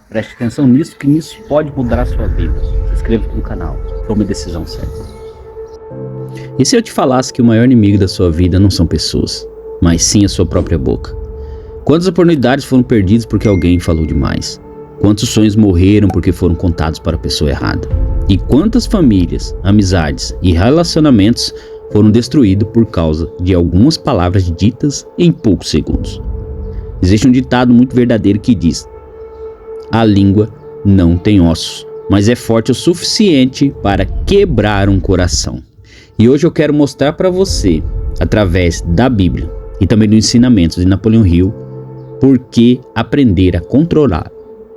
Preste atenção nisso, que isso pode mudar a sua vida. Se inscreva no canal. Tome a decisão certa. E se eu te falasse que o maior inimigo da sua vida não são pessoas, mas sim a sua própria boca? Quantas oportunidades foram perdidas porque alguém falou demais? Quantos sonhos morreram porque foram contados para a pessoa errada? E quantas famílias, amizades e relacionamentos foram destruídos por causa de algumas palavras ditas em poucos segundos? Existe um ditado muito verdadeiro que diz: a língua não tem ossos, mas é forte o suficiente para quebrar um coração. E hoje eu quero mostrar para você, através da Bíblia e também dos ensinamentos de Napoleão Hill, por que aprender a controlar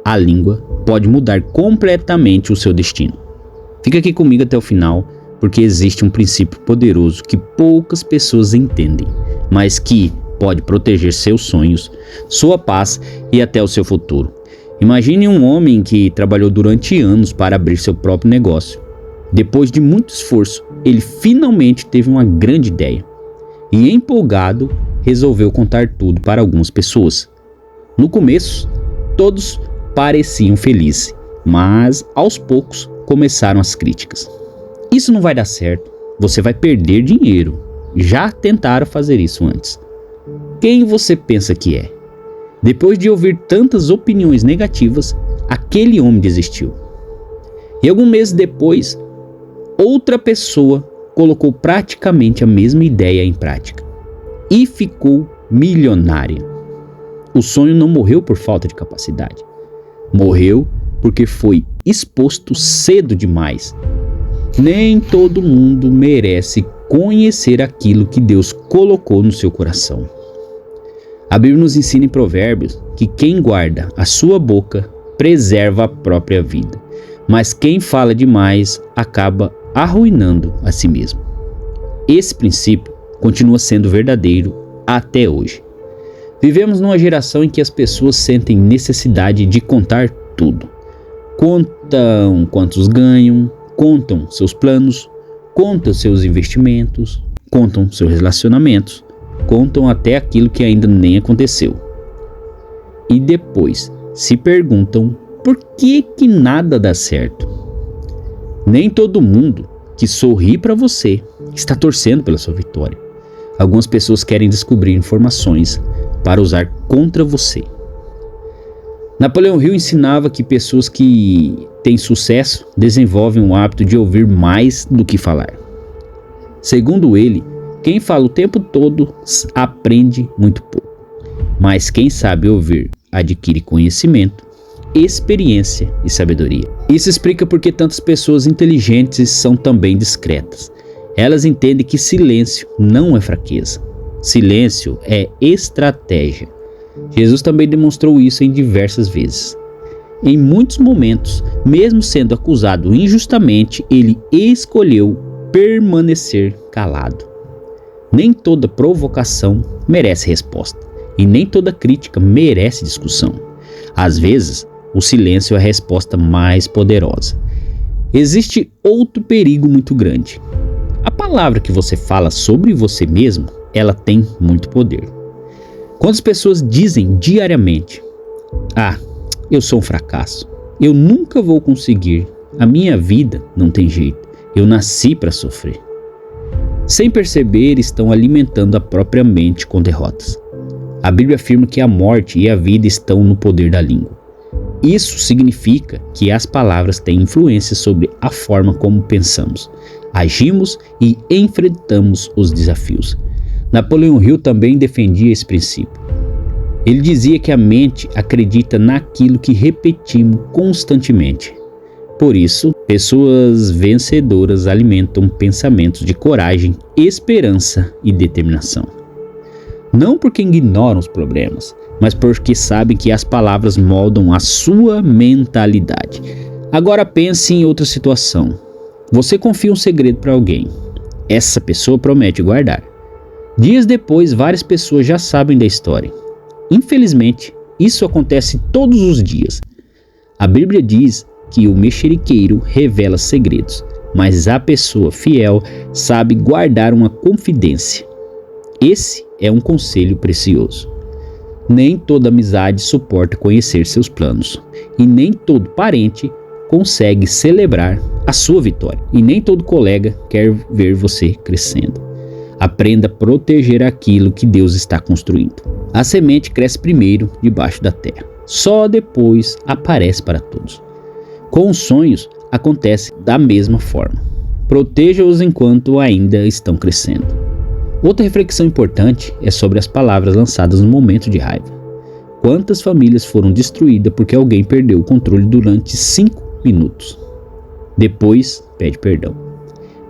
a língua pode mudar completamente o seu destino. Fica aqui comigo até o final, porque existe um princípio poderoso que poucas pessoas entendem, mas que pode proteger seus sonhos, sua paz e até o seu futuro. Imagine um homem que trabalhou durante anos para abrir seu próprio negócio. Depois de muito esforço, ele finalmente teve uma grande ideia e, empolgado, resolveu contar tudo para algumas pessoas. No começo, todos pareciam felizes, mas aos poucos começaram as críticas. Isso não vai dar certo, você vai perder dinheiro. Já tentaram fazer isso antes. Quem você pensa que é? Depois de ouvir tantas opiniões negativas, aquele homem desistiu. E alguns meses depois, outra pessoa colocou praticamente a mesma ideia em prática e ficou milionária. O sonho não morreu por falta de capacidade. Morreu porque foi exposto cedo demais. Nem todo mundo merece conhecer aquilo que Deus colocou no seu coração. A Bíblia nos ensina em Provérbios que quem guarda a sua boca preserva a própria vida, mas quem fala demais acaba arruinando a si mesmo. Esse princípio continua sendo verdadeiro até hoje. Vivemos numa geração em que as pessoas sentem necessidade de contar tudo. Contam quantos ganham, contam seus planos, contam seus investimentos, contam seus relacionamentos, contam até aquilo que ainda nem aconteceu. E depois se perguntam por que nada dá certo. Nem todo mundo que sorri para você está torcendo pela sua vitória. Algumas pessoas querem descobrir informações para usar contra você. Napoleão Hill ensinava que pessoas que têm sucesso desenvolvem o hábito de ouvir mais do que falar. Segundo ele, quem fala o tempo todo aprende muito pouco, mas quem sabe ouvir adquire conhecimento, experiência e sabedoria. Isso explica por que tantas pessoas inteligentes são também discretas. Elas entendem que silêncio não é fraqueza. Silêncio é estratégia. Jesus também demonstrou isso em diversas vezes. Em muitos momentos, mesmo sendo acusado injustamente, ele escolheu permanecer calado. Nem toda provocação merece resposta, e nem toda crítica merece discussão. Às vezes, o silêncio é a resposta mais poderosa. Existe outro perigo muito grande. A palavra que você fala sobre você mesmo, ela tem muito poder. Quantas pessoas dizem diariamente: ah, eu sou um fracasso, eu nunca vou conseguir, a minha vida não tem jeito, eu nasci para sofrer. Sem perceber, estão alimentando a própria mente com derrotas. A Bíblia afirma que a morte e a vida estão no poder da língua. Isso significa que as palavras têm influência sobre a forma como pensamos, agimos e enfrentamos os desafios. Napoleão Hill também defendia esse princípio. Ele dizia que a mente acredita naquilo que repetimos constantemente. Por isso, pessoas vencedoras alimentam pensamentos de coragem, esperança e determinação. Não porque ignoram os problemas, mas porque sabem que as palavras moldam a sua mentalidade. Agora pense em outra situação. Você confia um segredo para alguém. Essa pessoa promete guardar. Dias depois, várias pessoas já sabem da história. Infelizmente, isso acontece todos os dias. A Bíblia diz que o mexeriqueiro revela segredos, mas a pessoa fiel sabe guardar uma confidência. Esse é um conselho precioso. Nem toda amizade suporta conhecer seus planos, e nem todo parente consegue celebrar a sua vitória, e nem todo colega quer ver você crescendo. Aprenda a proteger aquilo que Deus está construindo. A semente cresce primeiro debaixo da terra, só depois aparece para todos. Com os sonhos acontece da mesma forma. Proteja-os enquanto ainda estão crescendo. Outra reflexão importante é sobre as palavras lançadas no momento de raiva. Quantas famílias foram destruídas porque alguém perdeu o controle durante 5 minutos? Depois pede perdão.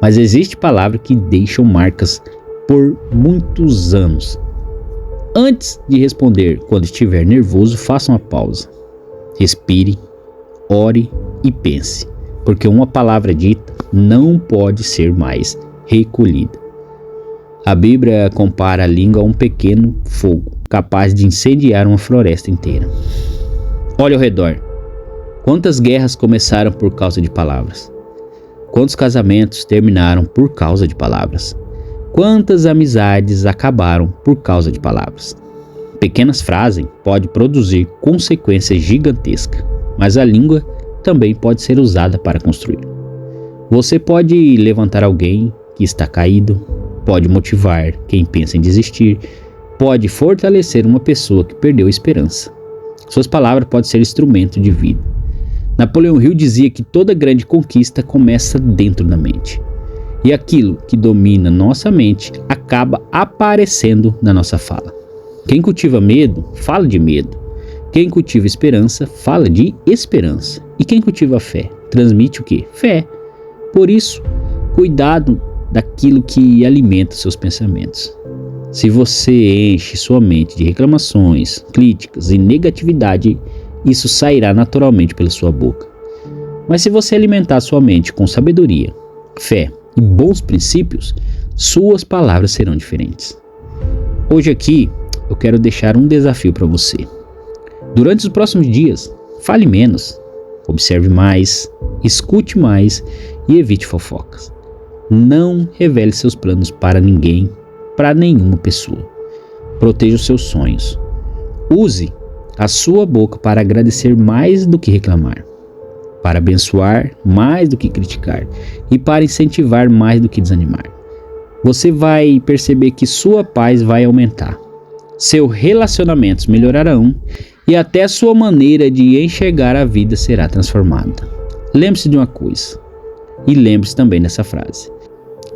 Mas existe palavras que deixam marcas por muitos anos. Antes de responder, quando estiver nervoso, faça uma pausa. Respire, ore e pense, porque uma palavra dita não pode ser mais recolhida. A Bíblia compara a língua a um pequeno fogo, capaz de incendiar uma floresta inteira. Olhe ao redor. Quantas guerras começaram por causa de palavras? Quantos casamentos terminaram por causa de palavras? Quantas amizades acabaram por causa de palavras? Pequenas frases podem produzir consequências gigantescas, mas a língua também pode ser usada para construir. Você pode levantar alguém que está caído, pode motivar quem pensa em desistir, pode fortalecer uma pessoa que perdeu a esperança. Suas palavras podem ser instrumento de vida. Napoleão Hill dizia que toda grande conquista começa dentro da mente. E aquilo que domina nossa mente acaba aparecendo na nossa fala. Quem cultiva medo, fala de medo. Quem cultiva esperança, fala de esperança. E quem cultiva fé, transmite o quê? Fé. Por isso, cuidado daquilo que alimenta seus pensamentos. Se você enche sua mente de reclamações, críticas e negatividade, isso sairá naturalmente pela sua boca. Mas se você alimentar sua mente com sabedoria, fé e bons princípios, suas palavras serão diferentes. Hoje aqui eu quero deixar um desafio para você. Durante os próximos dias, fale menos, observe mais, escute mais e evite fofocas. Não revele seus planos para ninguém, para nenhuma pessoa. Proteja os seus sonhos. Use a sua boca para agradecer mais do que reclamar, para abençoar mais do que criticar e para incentivar mais do que desanimar. Você vai perceber que sua paz vai aumentar, seus relacionamentos melhorarão e até a sua maneira de enxergar a vida será transformada. Lembre-se de uma coisa, e lembre-se também dessa frase: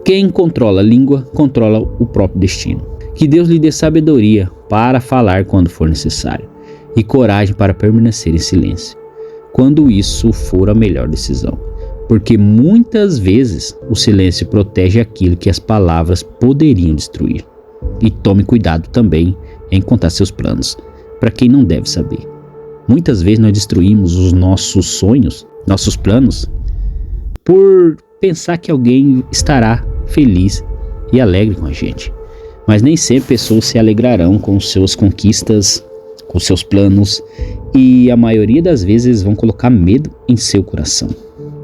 quem controla a língua, controla o próprio destino. Que Deus lhe dê sabedoria para falar quando for necessário e coragem para permanecer em silêncio, quando isso for a melhor decisão. Porque muitas vezes o silêncio protege aquilo que as palavras poderiam destruir. E tome cuidado também em contar seus planos para quem não deve saber. Muitas vezes nós destruímos os nossos sonhos, nossos planos, por pensar que alguém estará feliz e alegre com a gente. Mas nem sempre pessoas se alegrarão com suas conquistas, com seus planos, e a maioria das vezes vão colocar medo em seu coração.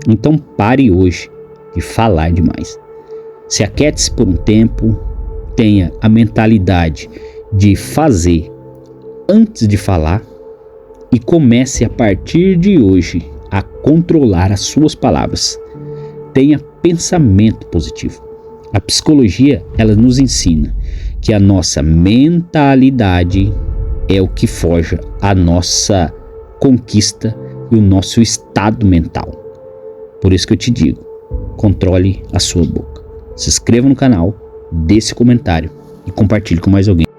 Então pare hoje de falar demais. Se aquiete-se por um tempo, tenha a mentalidade de fazer antes de falar e comece a partir de hoje a controlar as suas palavras. Tenha pensamento positivo. A psicologia, ela nos ensina que a nossa mentalidade é o que forja a nossa conquista e o nosso estado mental. Por isso que eu te digo, controle a sua boca. Se inscreva no canal, dê esse comentário e compartilhe com mais alguém.